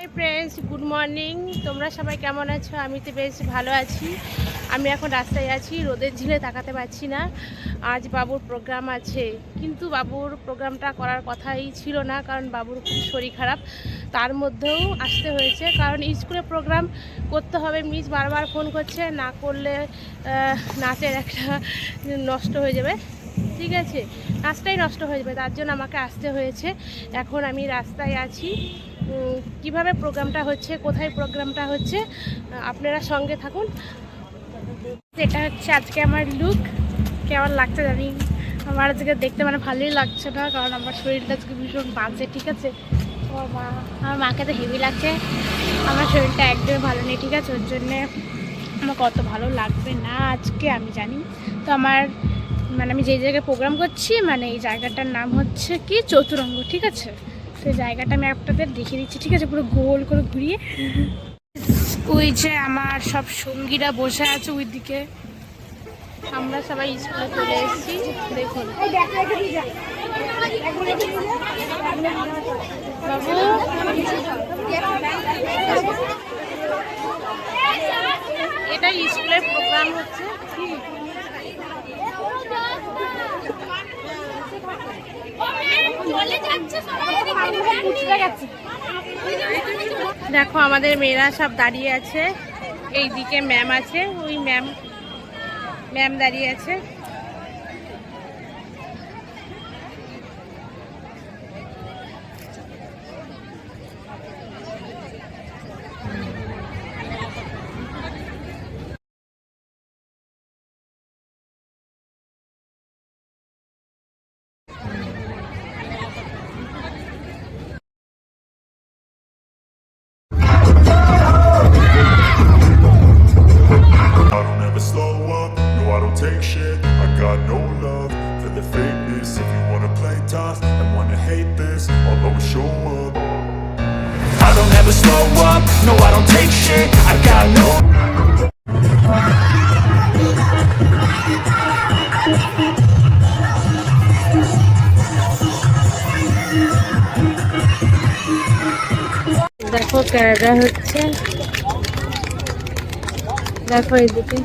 Hi friends, good morning. তোমরা সবাই কেমন আছো? আমি তো বেশ ভালো আছি। আমি এখন রাস্তায় আছি, রোদের ঝিলে তাকাতে পারছি না। আজ বাবুর প্রোগ্রাম আছে, কিন্তু বাবুর প্রোগ্রামটা করার কথাই ছিল না, কারণ বাবুর খুব শরীর খারাপ। তার মধ্যেও আসতে হয়েছে, কারণ স্কুলে প্রোগ্রাম করতে হবে। মিস বারবার ফোন করছে, না করলে নাচের একটা নষ্ট হয়ে যাবে, ঠিক আছে, নাচটাই নষ্ট হয়ে যাবে। তার জন্য আমাকে আসতে হয়েছে। এখন আমি রাস্তায় আছি। কিভাবে প্রোগ্রামটা হচ্ছে, কোথায় প্রোগ্রামটা হচ্ছে, আপনারা সঙ্গে থাকুন। এটা হচ্ছে আজকে আমার লুক। কেমন লাগছে জানি, আমার আজকে দেখতে ভালোই লাগছে না, কারণ আমার শরীরটা আজকে ভীষণ বাজে, ঠিক আছে। আমার মাকে তো হেভি লাগছে, আমার শরীরটা একদমই ভালো নেই, ঠিক আছে। ওর জন্যে আমার কত ভালো লাগবে না আজকে আমি জানি। তো আমার আমি যে জায়গায় প্রোগ্রাম করছি, এই জায়গাটার নাম হচ্ছে কি চতুরঙ্গ, ঠিক আছে। সেই জায়গাটা আমি আপনাদের দেখিয়ে দিচ্ছি, ঠিক আছে, পুরো গোল করে ঘুরিয়ে। ওই যে আমার সব সঙ্গীরা বসে আছে ওই দিকে, আমরা সবাই স্কুলে চলে এসেছি। দেখুন বাবু, এটা স্কুলের প্রোগ্রাম হচ্ছে। দেখো আমাদের মেয়েরা সব দাঁড়িয়ে আছে, এইদিকে ম্যাম আছে, ওই ম্যাম দাঁড়িয়ে আছে। Take shit, I got no love for the fakeness. If you wanna play tough and wanna hate this, I'll always show up. I don't ever slow up, no I don't take shit, I got no. দেখো ক্যারাটা হচ্ছে, দেখো এইদিকে